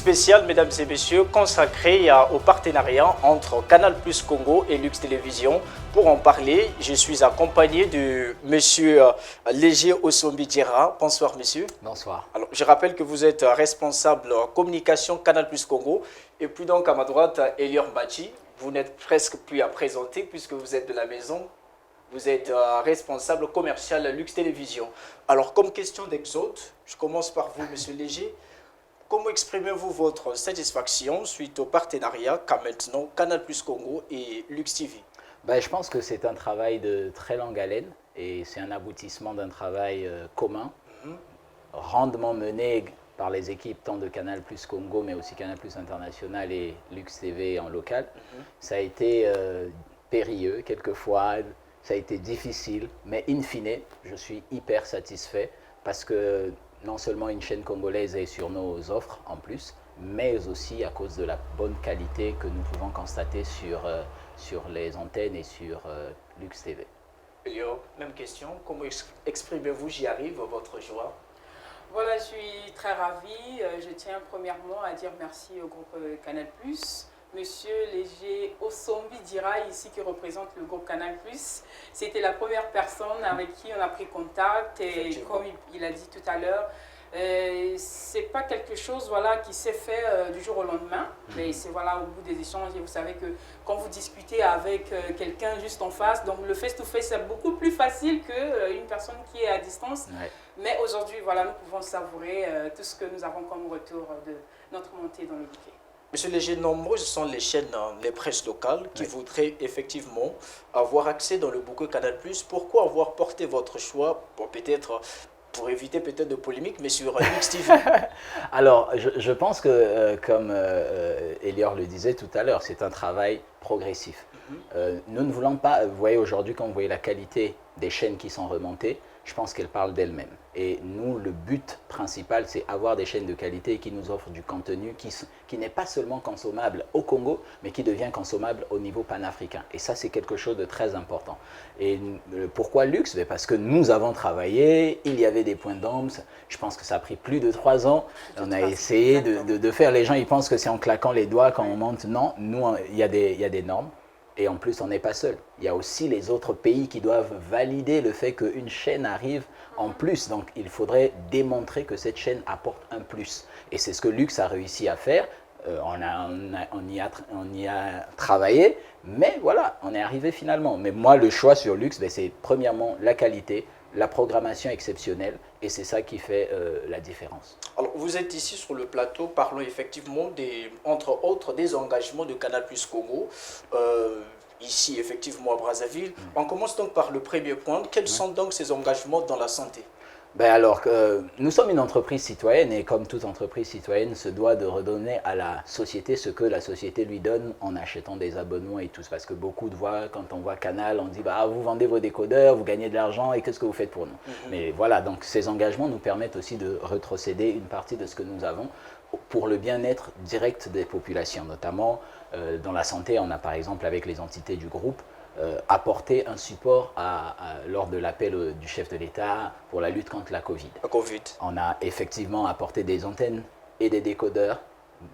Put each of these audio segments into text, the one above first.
spécial, mesdames et messieurs, consacré au partenariat entre Canal Plus Congo et Lux Télévision. Pour en parler, je suis accompagné de monsieur Léger Osombi Djera. Bonsoir, monsieur. Bonsoir. Alors, je rappelle que vous êtes responsable communication Canal Plus Congo. Et puis donc, à ma droite, Elior Bachi. Vous n'êtes presque plus à présenter puisque vous êtes de la maison. Vous êtes responsable commercial Lux Télévision. Alors, comme question d'exode, je commence par vous, monsieur Léger. Comment exprimez-vous votre satisfaction suite au partenariat qu'a maintenant Canal Plus Congo et Lux TV? Je pense que c'est un travail de très longue haleine et c'est un aboutissement d'un travail commun, rendement mené par les équipes tant de Canal Plus Congo mais aussi Canal Plus International et Lux TV en local. Ça a été périlleux quelquefois, ça a été difficile, mais in fine, je suis hyper satisfait parce que non seulement une chaîne congolaise est sur nos offres en plus, mais aussi à cause de la bonne qualité que nous pouvons constater sur les antennes et sur Lux TV. Elio, même question. Comment exprimez-vous, j'y arrive, votre joie? Voilà, je suis très ravie. Je tiens premièrement à dire merci au groupe Canal+. Monsieur Léger Osombi Djera, ici qui représente le groupe Canal+. C'était la première personne avec qui on a pris contact et comme il a dit tout à l'heure, c'est pas quelque chose voilà, qui s'est fait du jour au lendemain, mais c'est voilà, au bout des échanges, et vous savez que quand vous discutez avec quelqu'un juste en face, donc le face-to-face c'est beaucoup plus facile qu'une personne qui est à distance. Ouais. Mais aujourd'hui, voilà, nous pouvons savourer tout ce que nous avons comme retour de notre montée dans le bouquet. Monsieur Léger, nombreuses sont les chaînes, les presses locales qui voudraient effectivement avoir accès dans le bouquet Canal+. Pourquoi avoir porté votre choix pour éviter peut-être de polémique, mais sur Lux TV? Alors, je pense que, comme Elior le disait tout à l'heure, c'est un travail progressif. Nous ne voulons pas, vous voyez aujourd'hui, quand vous voyez la qualité des chaînes qui sont remontées, je pense qu'elles parlent d'elles-mêmes. Et nous, le but principal, c'est avoir des chaînes de qualité qui nous offrent du contenu qui n'est pas seulement consommable au Congo, mais qui devient consommable au niveau panafricain. Et ça, c'est quelque chose de très important. Et pourquoi Lux? Parce que nous avons travaillé, il y avait des points d'ombre. Je pense que ça a pris plus de 3 ans. On a essayé de faire. Les gens, ils pensent que c'est en claquant les doigts quand on monte. Non, nous, il y a des normes. Et en plus, on n'est pas seul. Il y a aussi les autres pays qui doivent valider le fait qu'une chaîne arrive en plus. Donc, il faudrait démontrer que cette chaîne apporte un plus. Et c'est ce que Lux a réussi à faire. On y a travaillé, mais voilà, on est arrivé finalement. Mais moi, le choix sur Lux, c'est premièrement la qualité, la programmation exceptionnelle, et c'est ça qui fait la différence. Alors, vous êtes ici sur le plateau, parlons effectivement, entre autres, des engagements de Canal Plus Congo, ici effectivement à Brazzaville. On commence donc par le premier point. Quels sont donc ces engagements dans la santé? Alors, nous sommes une entreprise citoyenne et comme toute entreprise citoyenne se doit de redonner à la société ce que la société lui donne en achetant des abonnements et tout. Parce que beaucoup de fois, quand on voit Canal, on dit vous vendez vos décodeurs, vous gagnez de l'argent et qu'est-ce que vous faites pour nous? Mais voilà, donc ces engagements nous permettent aussi de retrocéder une partie de ce que nous avons pour le bien-être direct des populations. Notamment dans la santé, on a par exemple avec les entités du groupe apporter un support lors de l'appel du chef de l'État pour la lutte contre la Covid. On a effectivement apporté des antennes et des décodeurs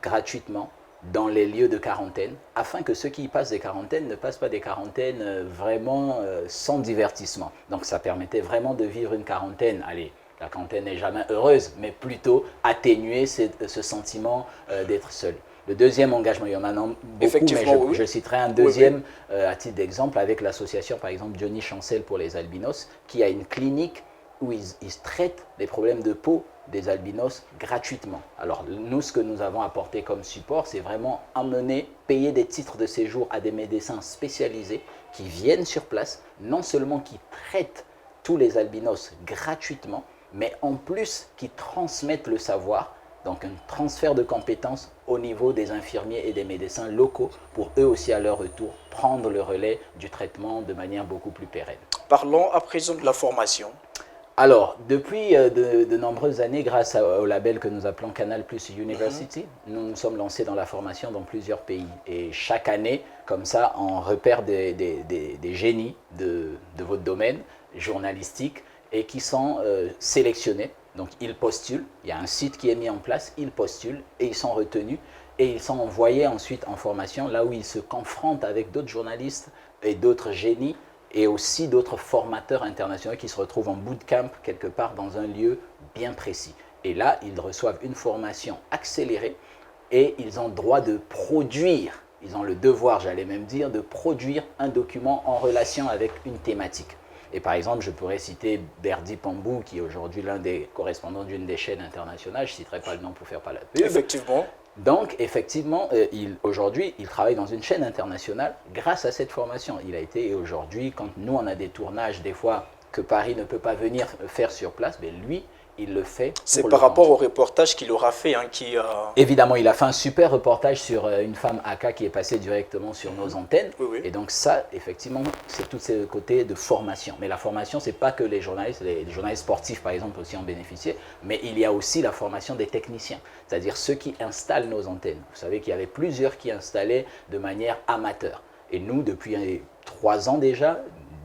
gratuitement dans les lieux de quarantaine, afin que ceux qui passent des quarantaines ne passent pas des quarantaines vraiment sans divertissement. Donc ça permettait vraiment de vivre une quarantaine, allez, la quarantaine n'est jamais heureuse, mais plutôt atténuer ce sentiment d'être seul. Le deuxième engagement, il y en a beaucoup, mais je citerai un deuxième à titre d'exemple avec l'association, par exemple, Johnny Chancel pour les albinos, qui a une clinique où ils traitent les problèmes de peau des albinos gratuitement. Alors, nous, ce que nous avons apporté comme support, c'est vraiment payer des titres de séjour à des médecins spécialisés qui viennent sur place, non seulement qui traitent tous les albinos gratuitement, mais en plus qui transmettent le savoir. Donc un transfert de compétences au niveau des infirmiers et des médecins locaux pour eux aussi à leur retour prendre le relais du traitement de manière beaucoup plus pérenne. Parlons à présent de la formation. Alors, depuis de nombreuses années, grâce au label que nous appelons Canal Plus University, nous nous sommes lancés dans la formation dans plusieurs pays. Et chaque année, comme ça, on repère des génies de votre domaine journalistique et qui sont sélectionnés Donc ils postulent, il y a un site qui est mis en place, ils postulent et ils sont retenus et ils sont envoyés ensuite en formation là où ils se confrontent avec d'autres journalistes et d'autres génies et aussi d'autres formateurs internationaux qui se retrouvent en bootcamp quelque part dans un lieu bien précis. Et là, ils reçoivent une formation accélérée et ils ont le droit de produire, ils ont le devoir, j'allais même dire, de produire un document en relation avec une thématique. Et par exemple, je pourrais citer Berdi Pambou, qui est aujourd'hui l'un des correspondants d'une des chaînes internationales. Je ne citerai pas le nom pour faire pas la pub. Effectivement. Donc, effectivement, aujourd'hui, il travaille dans une chaîne internationale grâce à cette formation. Il a été, et aujourd'hui, quand nous, on a des tournages, des fois, que Paris ne peut pas venir faire sur place, mais lui, il le fait. C'est par rapport au reportage qu'il aura fait. Évidemment, il a fait un super reportage sur une femme AK qui est passée directement sur nos antennes. Oui, oui. Et donc ça, effectivement, c'est tous ces côtés de formation. Mais la formation, ce n'est pas que les journalistes sportifs, par exemple, aussi en bénéficiaient, mais il y a aussi la formation des techniciens, c'est-à-dire ceux qui installent nos antennes. Vous savez qu'il y avait plusieurs qui installaient de manière amateur. Et nous, depuis 3 ans déjà,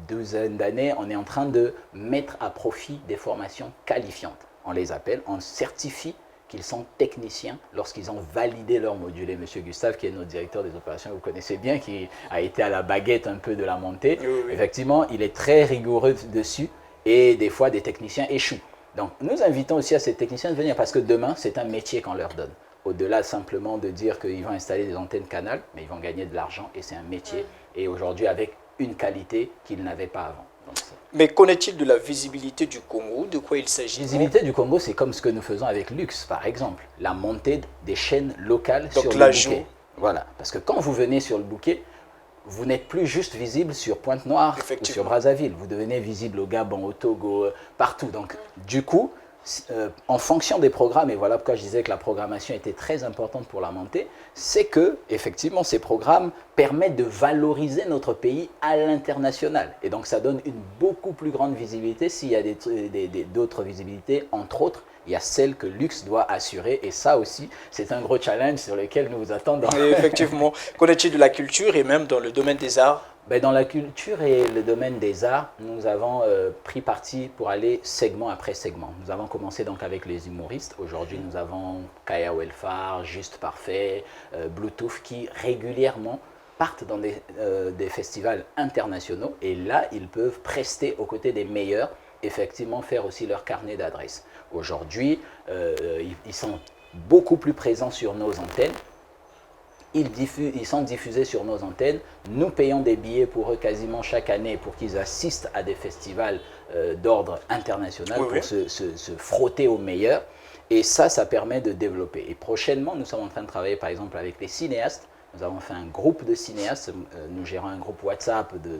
12 d'années, on est en train de mettre à profit des formations qualifiantes. On les appelle, on certifie qu'ils sont techniciens lorsqu'ils ont validé leur module. Et M. Gustave, qui est notre directeur des opérations, vous connaissez bien, qui a été à la baguette un peu de la montée, oui, oui. Effectivement, il est très rigoureux dessus et des fois, des techniciens échouent. Donc, nous invitons aussi à ces techniciens de venir parce que demain, c'est un métier qu'on leur donne. Au-delà simplement de dire qu'ils vont installer des antennes Canal, mais ils vont gagner de l'argent et c'est un métier. Et aujourd'hui, avec une qualité qu'ils n'avaient pas avant. Donc, mais qu'en est-il de la visibilité du Congo? De quoi il s'agit? La visibilité du Congo, c'est comme ce que nous faisons avec Lux, par exemple. La montée des chaînes locales sur le bouquet. Voilà. Parce que quand vous venez sur le bouquet, vous n'êtes plus juste visible sur Pointe-Noire ou sur Brazzaville. Vous devenez visible au Gabon, au Togo, partout. Donc, du coup, en fonction des programmes, et voilà pourquoi je disais que la programmation était très importante pour la montée, c'est que, effectivement, ces programmes permettent de valoriser notre pays à l'international. Et donc, ça donne une beaucoup plus grande visibilité s'il y a d'autres visibilités, entre autres. Il y a celle que Lux doit assurer et ça aussi, c'est un gros challenge sur lequel nous vous attendons. Et effectivement. Qu'en est-il de la culture et même dans le domaine des arts? Dans la culture et le domaine des arts, nous avons pris parti pour aller segment après segment. Nous avons commencé donc avec les humoristes. Aujourd'hui, nous avons Kaya Welfare, Juste Parfait, Bluetooth qui régulièrement partent dans des festivals internationaux et là, ils peuvent prester aux côtés des meilleurs, effectivement faire aussi leur carnet d'adresses. Aujourd'hui, ils sont beaucoup plus présents sur nos antennes. Ils sont diffusés sur nos antennes. Nous payons des billets pour eux quasiment chaque année pour qu'ils assistent à des festivals d'ordre international pour se frotter aux meilleurs. Et ça permet de développer. Et prochainement, nous sommes en train de travailler par exemple avec les cinéastes. Nous avons fait un groupe de cinéastes. Nous gérons un groupe WhatsApp de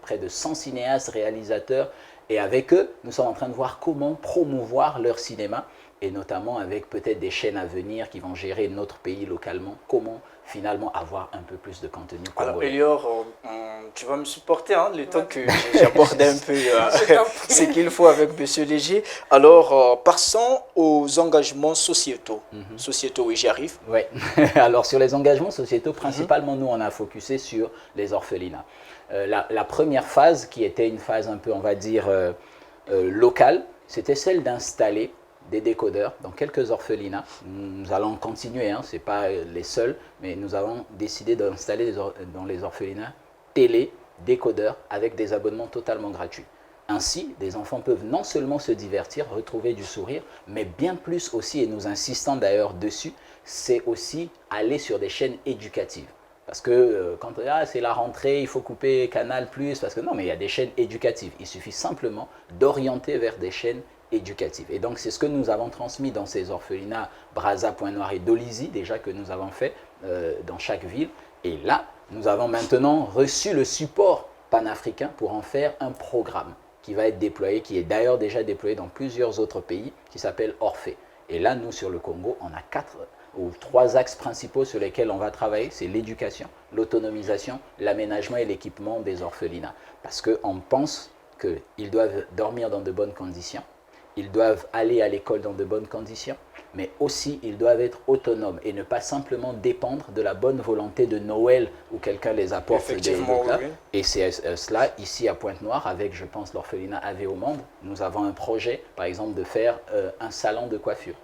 près de 100 cinéastes, réalisateurs. Et avec eux, nous sommes en train de voir comment promouvoir leur cinéma. Et notamment avec peut-être des chaînes à venir qui vont gérer notre pays localement, comment finalement avoir un peu plus de contenu congolais. Alors Elior, tu vas me supporter le temps que j'aborde un peu ce qu'il faut avec M. Léger. Alors, passons aux engagements sociétaux. Sociétaux, oui, j'y arrive. Oui, alors sur les engagements sociétaux, principalement nous on a focusé sur les orphelinats. La première phase qui était une phase un peu, on va dire, locale, c'était celle d'installer des décodeurs dans quelques orphelinats. Nous allons continuer, ce n'est pas les seuls, mais nous avons décidé d'installer dans les orphelinats télé, décodeurs avec des abonnements totalement gratuits. Ainsi, des enfants peuvent non seulement se divertir, retrouver du sourire, mais bien plus aussi, et nous insistons d'ailleurs dessus, c'est aussi aller sur des chaînes éducatives. Parce que quand c'est la rentrée, il faut couper Canal+, parce que non, mais il y a des chaînes éducatives. Il suffit simplement d'orienter vers des chaînes éducative. Et donc, c'est ce que nous avons transmis dans ces orphelinats Brazza, Pointe-Noire et Dolisie, déjà que nous avons fait dans chaque ville. Et là, nous avons maintenant reçu le support panafricain pour en faire un programme qui va être déployé, qui est d'ailleurs déjà déployé dans plusieurs autres pays, qui s'appelle Orphée. Et là, nous, sur le Congo, on a 3 axes principaux sur lesquels on va travailler. C'est l'éducation, l'autonomisation, l'aménagement et l'équipement des orphelinats. Parce qu'on pense qu'ils doivent dormir dans de bonnes conditions. ils doivent aller à l'école dans de bonnes conditions, mais aussi ils doivent être autonomes et ne pas simplement dépendre de la bonne volonté de Noël où quelqu'un les apporte des repas. Oui. Et c'est cela, ici à Pointe-Noire, avec, je pense, l'orphelinat AV au Monde, nous avons un projet, par exemple, de faire un salon de coiffure.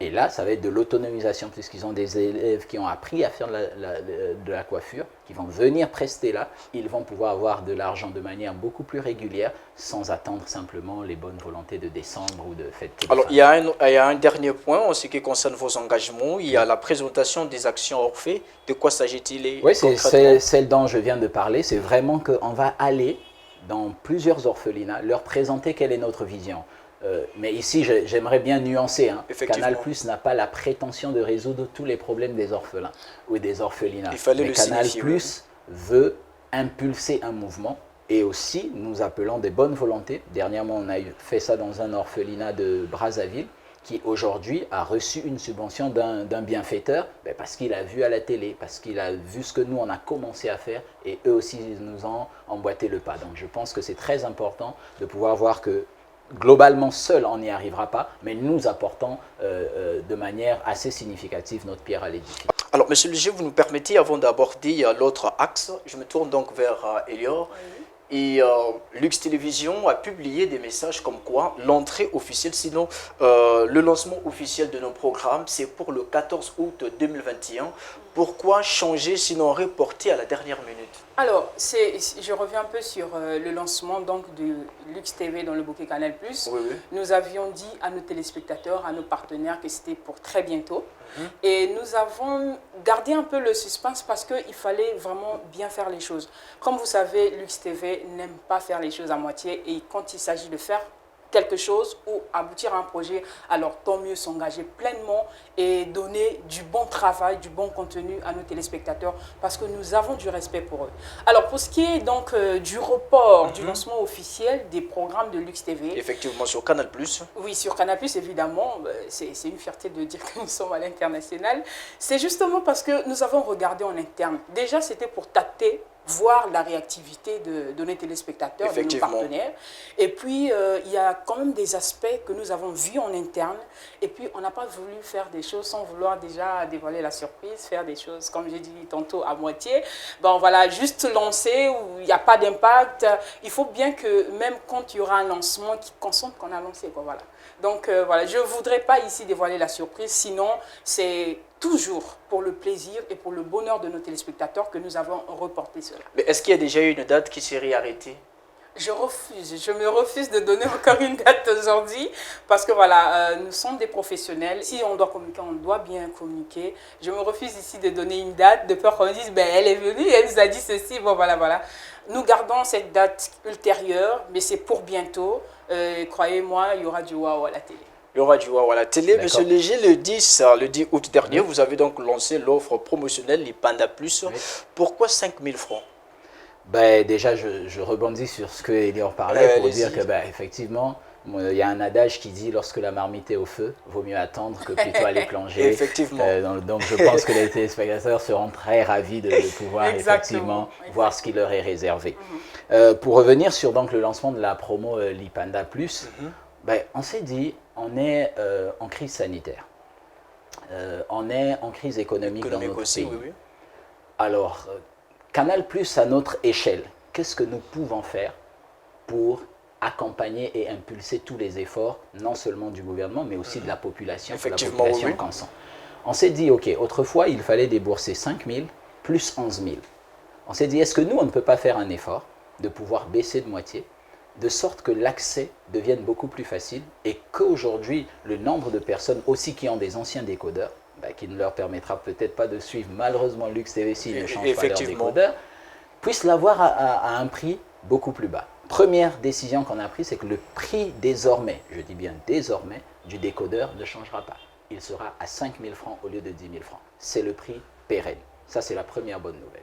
Et là, ça va être de l'autonomisation, puisqu'ils ont des élèves qui ont appris à faire de la coiffure, qui vont venir prester là. Ils vont pouvoir avoir de l'argent de manière beaucoup plus régulière, sans attendre simplement les bonnes volontés de décembre ou de fête. Alors, il y a un dernier point en ce qui concerne vos engagements. Il y a la présentation des actions orphées. De quoi s'agit-il? Oui, c'est celle dont je viens de parler. C'est vraiment qu'on va aller dans plusieurs orphelinats, leur présenter quelle est notre vision. Mais ici, j'aimerais bien nuancer. Canal+ n'a pas la prétention de résoudre tous les problèmes des orphelins ou des orphelinats. Mais Canal+ veut impulser un mouvement et aussi nous appelons des bonnes volontés. Dernièrement, on a fait ça dans un orphelinat de Brazzaville qui aujourd'hui a reçu une subvention d'un bienfaiteur parce qu'il a vu à la télé, parce qu'il a vu ce que nous on a commencé à faire et eux aussi nous ont emboîté le pas. Donc je pense que c'est très important de pouvoir voir que globalement, seul, on n'y arrivera pas, mais nous apportons de manière assez significative notre pierre à l'édifice. Alors, Monsieur Léger, vous nous permettez, avant d'aborder l'autre axe, je me tourne donc vers Elior. Oui. Et Lux Télévision a publié des messages comme quoi l'entrée officielle, sinon le lancement officiel de nos programmes, c'est pour le 14 août 2021. Pourquoi changer, sinon reporter à la dernière minute? Alors, je reviens un peu sur le lancement donc, de Lux TV dans le bouquet Canal+. Oui, oui. Nous avions dit à nos téléspectateurs, à nos partenaires que c'était pour très bientôt. Et nous avons gardé un peu le suspense parce qu'il fallait vraiment bien faire les choses. Comme vous savez, Lux TV n'aime pas faire les choses à moitié et quand il s'agit de faire quelque chose ou aboutir à un projet, alors tant mieux s'engager pleinement et donner du bon travail, du bon contenu à nos téléspectateurs parce que nous avons du respect pour eux. Alors pour ce qui est donc du report, du lancement officiel des programmes de Lux TV. Effectivement sur Canal+. Oui, sur Canal+, évidemment, c'est une fierté de dire que nous sommes à l'international. C'est justement parce que nous avons regardé en interne. Déjà, c'était pour tâter, voir la réactivité de nos téléspectateurs, de nos partenaires. Et puis, il y a quand même des aspects que nous avons vus en interne. Et puis, on n'a pas voulu faire des choses sans vouloir déjà dévoiler la surprise, faire des choses, comme j'ai dit tantôt, à moitié. Bon, voilà, juste lancer où il n'y a pas d'impact. Il faut bien que même quand il y aura un lancement, qui consomme qu'on a lancé, quoi, voilà. Donc, voilà, je ne voudrais pas ici dévoiler la surprise, sinon c'est toujours pour le plaisir et pour le bonheur de nos téléspectateurs que nous avons reporté cela. Mais est-ce qu'il y a déjà eu une date qui serait arrêtée? Je me refuse de donner encore une date aujourd'hui parce que voilà, nous sommes des professionnels. Si on doit communiquer, on doit bien communiquer. Je me refuse ici de donner une date de peur qu'on dise elle est venue, elle nous a dit ceci, bon voilà, voilà. Nous gardons cette date ultérieure, mais c'est pour bientôt. Croyez-moi, il y aura du waouh à la télé. Il y aura du waouh à la télé. Monsieur Léger, le 10 août dernier, vous avez donc lancé l'offre promotionnelle, les Panda Plus. Oui. Pourquoi 5 000 francs? Déjà, je rebondis sur ce que Elior parlait pour dire que effectivement, il y a un adage qui dit lorsque la marmite est au feu, vaut mieux attendre que plutôt aller plonger. Effectivement. Donc je pense que les téléspectateurs seront très ravis de pouvoir effectivement voir ce qui leur est réservé. Pour revenir sur donc, le lancement de la promo Lipanda Plus, on s'est dit on est en crise sanitaire, on est en crise économique dans notre pays. Oui. Alors, Canal+, à notre échelle, qu'est-ce que nous pouvons faire pour accompagner et impulser tous les efforts, non seulement du gouvernement, mais aussi de la population, que la population consent. On s'est dit, OK, autrefois, il fallait débourser 5 000 plus 11 000. On s'est dit, est-ce que nous, on ne peut pas faire un effort de pouvoir baisser de moitié, de sorte que l'accès devienne beaucoup plus facile et qu'aujourd'hui, le nombre de personnes aussi qui ont des anciens décodeurs, qui ne leur permettra peut-être pas de suivre malheureusement Lux TV s'ils ne changent pas leur décodeur, puissent l'avoir à un prix beaucoup plus bas. Première décision qu'on a prise, c'est que le prix désormais, je dis bien désormais, du décodeur ne changera pas. Il sera à 5 000 francs au lieu de 10 000 francs. C'est le prix pérenne. Ça, c'est la première bonne nouvelle.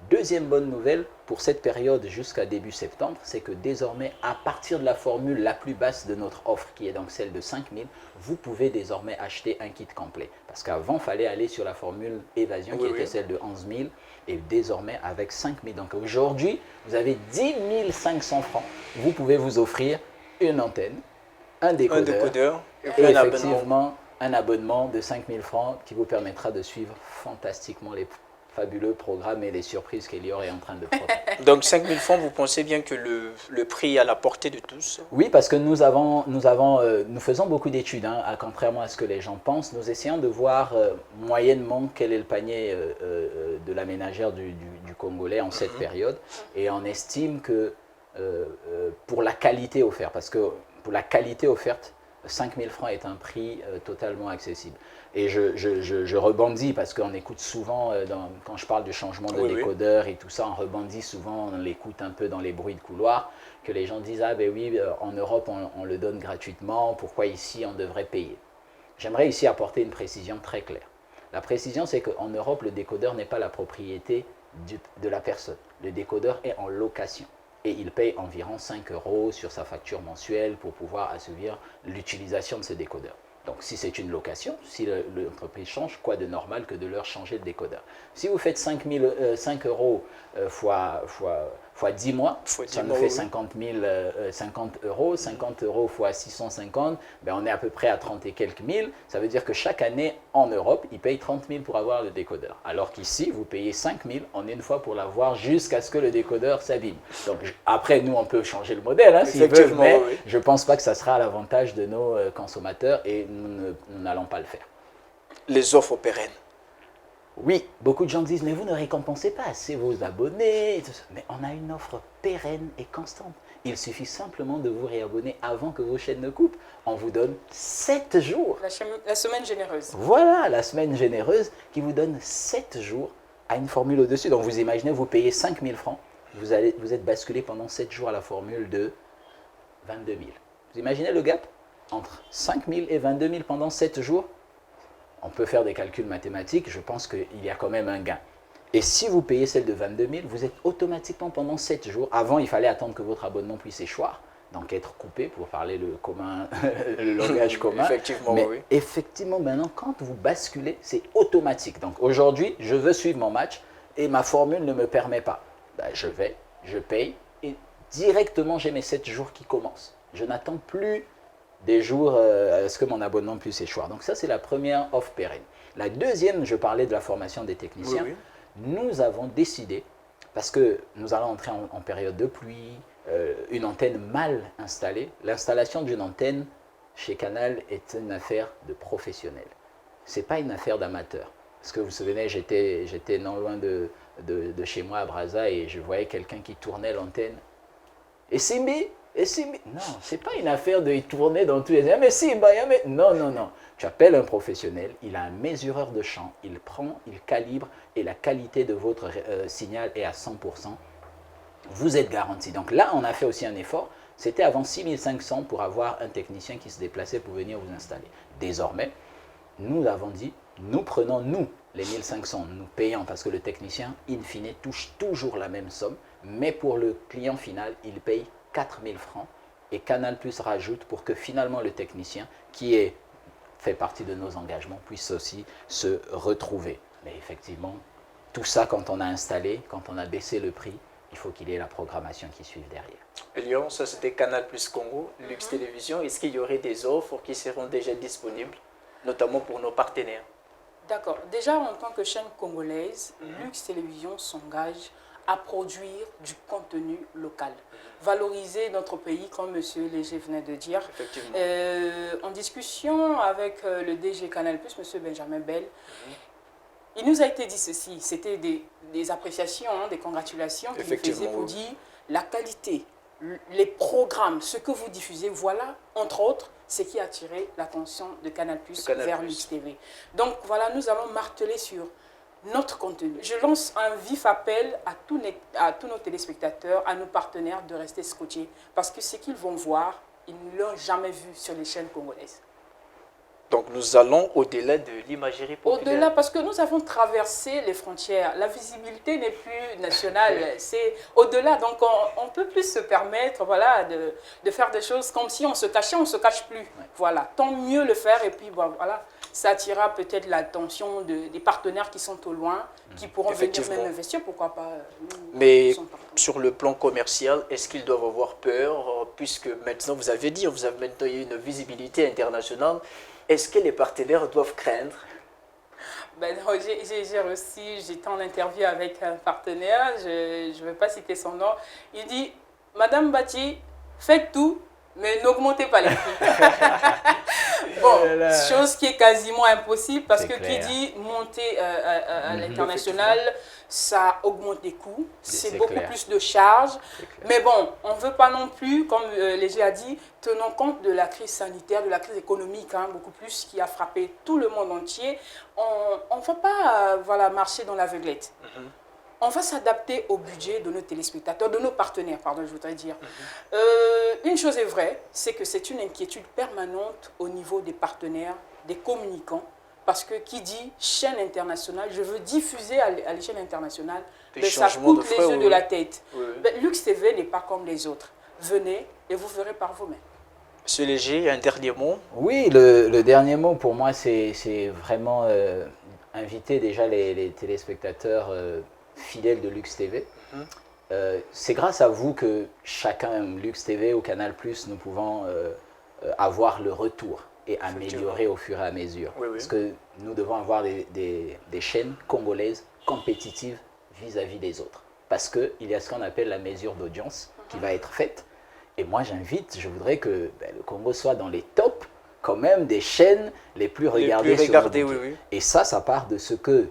Deuxième bonne nouvelle, pour cette période jusqu'à début septembre, c'est que désormais, à partir de la formule la plus basse de notre offre, qui est donc celle de 5 000, vous pouvez désormais acheter un kit complet. Parce qu'avant, il fallait aller sur la formule évasion, qui était celle de 11 000, et désormais avec 5 000. Donc aujourd'hui, vous avez 10 500 francs. Vous pouvez vous offrir une antenne, un décodeur et et puis un abonnement. effectivement un abonnement de 5 000 francs qui vous permettra de suivre fantastiquement les fabuleux programmes et les surprises qu'Elior est en train de produire. Donc 5 000 francs, vous pensez bien que le prix est à la portée de tous? Oui, parce que nous faisons beaucoup d'études, hein, contrairement à ce que les gens pensent. Nous essayons de voir moyennement quel est le panier de la ménagère du Congolais en cette période. Et on estime que pour la qualité offerte, parce que pour la qualité offerte, 5 000 francs est un prix totalement accessible. Et je rebondis parce qu'on écoute souvent, quand je parle du changement de décodeur et tout ça, on rebondit souvent, on l'écoute un peu dans les bruits de couloir, que les gens disent « Ah ben oui, en Europe on le donne gratuitement, pourquoi ici on devrait payer ?» J'aimerais ici apporter une précision très claire. La précision, c'est qu'en Europe, le décodeur n'est pas la propriété de la personne. Le décodeur est en location. Et il paye environ 5 € sur sa facture mensuelle pour pouvoir assouvir l'utilisation de ce décodeur. Donc si c'est une location, si l'entreprise change, quoi de normal que de leur changer le décodeur. Si vous faites 5 € fois 10 mois, ça nous fait 50 €, 50 € fois 650, ben on est à peu près à 30 et quelques mille. Ça veut dire que chaque année en Europe, ils payent 30 000 pour avoir le décodeur. Alors qu'ici, vous payez 5 000 en une fois pour l'avoir jusqu'à ce que le décodeur s'abîme. Donc après, nous, on peut changer le modèle, hein, s'ils veulent, mais je ne pense pas que ça sera à l'avantage de nos consommateurs et nous n'allons pas le faire. Les offres pérennes. Oui, beaucoup de gens disent, mais vous ne récompensez pas assez vos abonnés. Mais on a une offre pérenne et constante. Il suffit simplement de vous réabonner avant que vos chaînes ne coupent. On vous donne 7 jours. La semaine généreuse. Voilà, la semaine généreuse qui vous donne 7 jours à une formule au-dessus. Donc vous imaginez, vous payez 5 000 francs, vous êtes basculé pendant 7 jours à la formule de 22 000. Vous imaginez le gap entre 5 000 et 22 000 pendant 7 jours? On peut faire des calculs mathématiques, je pense qu'il y a quand même un gain. Et si vous payez celle de 22 000, vous êtes automatiquement pendant 7 jours. Avant, il fallait attendre que votre abonnement puisse échoir, donc être coupé pour parler le langage commun. Effectivement, mais oui. effectivement, maintenant, quand vous basculez, c'est automatique. Donc aujourd'hui, je veux suivre mon match et ma formule ne me permet pas. Ben, je paye et directement, j'ai mes 7 jours qui commencent. Je n'attends plus des jours à ce que mon abonnement puisse échoir. Donc ça, c'est la première offre pérenne. La deuxième, je parlais de la formation des techniciens. Oui. Nous avons décidé, parce que nous allons entrer en période de pluie, une antenne mal installée. L'installation d'une antenne chez Canal est une affaire de professionnel. Ce n'est pas une affaire d'amateur. Parce que vous vous souvenez, j'étais non loin de chez moi à Brazza et je voyais quelqu'un qui tournait l'antenne. Et Simbi, non, ce n'est pas une affaire de tourner dans tous les... Mais Simba, non. Tu appelles un professionnel, il a un mesureur de champ, il prend, il calibre et la qualité de votre signal est à 100%. Vous êtes garanti. Donc là, on a fait aussi un effort. C'était avant 6 500 pour avoir un technicien qui se déplaçait pour venir vous installer. Désormais, nous avons dit, nous prenons, nous, les 1 500, nous payons parce que le technicien, in fine, touche toujours la même somme, mais pour le client final, il paye 4 000 francs et Canal Plus rajoute pour que finalement le technicien, qui fait partie de nos engagements, puisse aussi se retrouver. Mais effectivement, tout ça, quand on a installé, quand on a baissé le prix, il faut qu'il y ait la programmation qui suive derrière. Lyon, ça c'était Canal Plus Congo, Lux Télévision. Est-ce qu'il y aurait des offres qui seront déjà disponibles, notamment pour nos partenaires? D'accord. Déjà, en tant que chaîne congolaise, Lux Télévision s'engage à produire du contenu local. Valoriser notre pays, comme M. Léger venait de dire. Effectivement. En discussion avec le DG Canal+, M. Benjamin Bell, il nous a été dit ceci, c'était des appréciations, hein, des congratulations qu'il nous faisait pour dire la qualité, les programmes, ce que vous diffusez, voilà, entre autres, ce qui a attiré l'attention de Canal+, vers Lux TV. Donc voilà, nous allons marteler sur notre contenu. Je lance un vif appel à tous nos téléspectateurs, à nos partenaires de rester scotchés parce que ce qu'ils vont voir, ils ne l'ont jamais vu sur les chaînes congolaises. Donc nous allons au-delà de l'imagerie populaire. Au-delà, parce que nous avons traversé les frontières. La visibilité n'est plus nationale, c'est au-delà. Donc on ne peut plus se permettre voilà, de faire des choses comme si on se cachait, on ne se cache plus. Voilà, tant mieux le faire et puis voilà. Ça attirera peut-être l'attention des partenaires qui sont au loin, qui pourront venir même investir, pourquoi pas. Mais sur le plan commercial, est-ce qu'ils doivent avoir peur, puisque maintenant, vous avez dit, vous avez maintenant une visibilité internationale, est-ce que les partenaires doivent craindre? Ben, non, j'ai reçu, j'étais en interview avec un partenaire, je ne vais pas citer son nom, il dit, Madame Bati, faites tout, mais n'augmentez pas les prix. Bon, chose qui est quasiment impossible parce que qui dit monter à l'international, ça augmente les coûts, c'est beaucoup plus de charges. Mais bon, on ne veut pas non plus, comme Léger a dit, tenant compte de la crise sanitaire, de la crise économique, hein, beaucoup plus, qui a frappé tout le monde entier, on ne va pas voilà, marcher dans l'aveuglette. On va s'adapter au budget de nos téléspectateurs, de nos partenaires, pardon, je voudrais dire. Une chose est vraie, c'est que c'est une inquiétude permanente au niveau des partenaires, des communicants, parce que qui dit chaîne internationale, je veux diffuser à l'échelle internationale, mais ça coûte les yeux de la tête. Ben, Lux TV n'est pas comme les autres. Venez et vous verrez par vous-même. Monsieur Léger, un dernier mot? Oui, le dernier mot pour moi, c'est vraiment inviter déjà les téléspectateurs fidèles de Lux TV. C'est grâce à vous que chacun, Lux TV ou Canal+, nous pouvons avoir le retour et améliorer au fur et à mesure. Parce que nous devons avoir des chaînes congolaises compétitives vis-à-vis des autres. Parce qu'il y a ce qu'on appelle la mesure d'audience qui va être faite. Et moi, je voudrais que le Congo soit dans les tops quand même des chaînes les plus regardées. Et ça part de ce que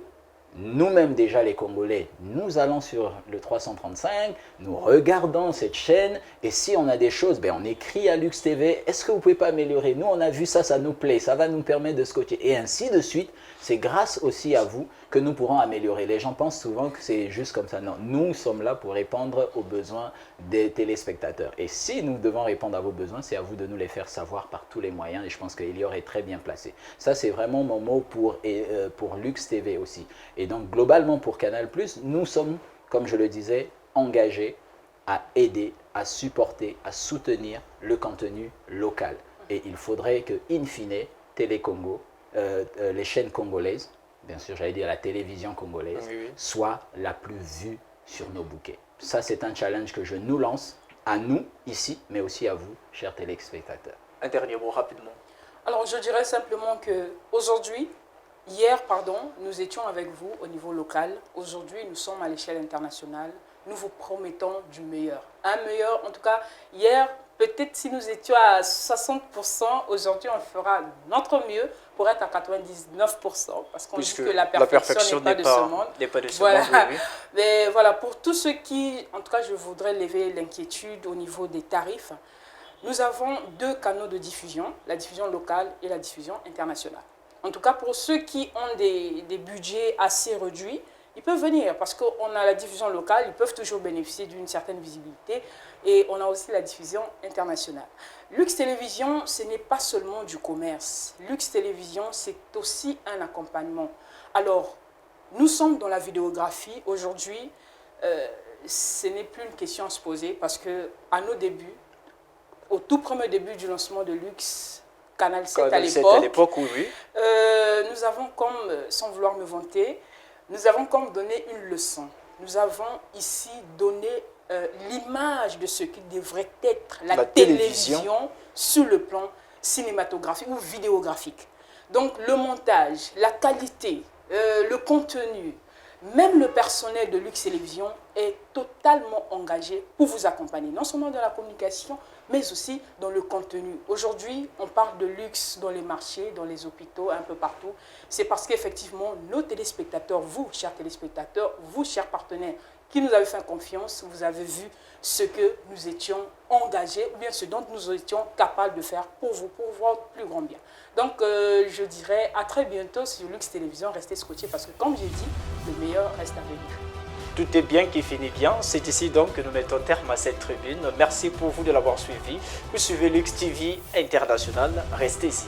nous-mêmes déjà les Congolais, nous allons sur le 335, nous regardons cette chaîne et si on a des choses, on écrit à Lux TV, est-ce que vous ne pouvez pas améliorer? Nous on a vu ça, ça nous plaît, ça va nous permettre de scotcher et ainsi de suite. C'est grâce aussi à vous que nous pourrons améliorer. Les gens pensent souvent que c'est juste comme ça. Non, nous sommes là pour répondre aux besoins des téléspectateurs. Et si nous devons répondre à vos besoins, c'est à vous de nous les faire savoir par tous les moyens. Et je pense qu'Elior est très bien placé. Ça, c'est vraiment mon mot pour Lux TV aussi. Et donc, globalement, pour Canal+, nous sommes, comme je le disais, engagés à aider, à supporter, à soutenir le contenu local. Et il faudrait que, in fine, Télécongo, les chaînes congolaises, bien sûr, j'allais dire la télévision congolaise, soit la plus vue sur nos bouquets. Ça, c'est un challenge que je nous lance, à nous, ici, mais aussi à vous, chers téléspectateurs. Un dernier mot, rapidement. Alors, je dirais simplement qu'aujourd'hui, hier, nous étions avec vous au niveau local. Aujourd'hui, nous sommes à l'échelle internationale. Nous vous promettons du meilleur. Un meilleur, en tout cas, hier, peut-être si nous étions à 60%, aujourd'hui, on fera notre mieux pour être à 99%. Parce qu'on dit que la perfection n'est pas de ce monde. Mais voilà, pour tous ceux qui, en tout cas, je voudrais lever l'inquiétude au niveau des tarifs. Nous avons 2 canaux de diffusion, la diffusion locale et la diffusion internationale. En tout cas, pour ceux qui ont des budgets assez réduits, ils peuvent venir parce qu'on a la diffusion locale, ils peuvent toujours bénéficier d'une certaine visibilité et on a aussi la diffusion internationale. Lux Télévision, ce n'est pas seulement du commerce. Lux Télévision, c'est aussi un accompagnement. Alors, nous sommes dans la vidéographie. Aujourd'hui, ce n'est plus une question à se poser parce qu'à nos débuts, au tout premier début du lancement de Lux, Canal 7 à l'époque, nous avons comme, sans vouloir me vanter, nous avons comme donné une leçon. Nous avons ici donné l'image de ce qui devrait être la télévision sur le plan cinématographique ou vidéographique. Donc le montage, la qualité, le contenu, même le personnel de Lux Télévision est totalement engagé pour vous accompagner, non seulement dans la communication, mais aussi dans le contenu. Aujourd'hui, on parle de luxe dans les marchés, dans les hôpitaux, un peu partout. C'est parce qu'effectivement, nos téléspectateurs, vous, chers téléspectateurs, vous, chers partenaires, qui nous avez fait confiance, vous avez vu ce que nous étions engagés, ou bien ce dont nous étions capables de faire pour vous, pour votre plus grand bien. Donc, je dirais à très bientôt sur Lux Télévision. Restez scotchés parce que, comme j'ai dit, le meilleur reste à venir. Tout est bien qui finit bien. C'est ici donc que nous mettons terme à cette tribune. Merci pour vous de l'avoir suivi. Vous suivez Lux TV International. Restez ici.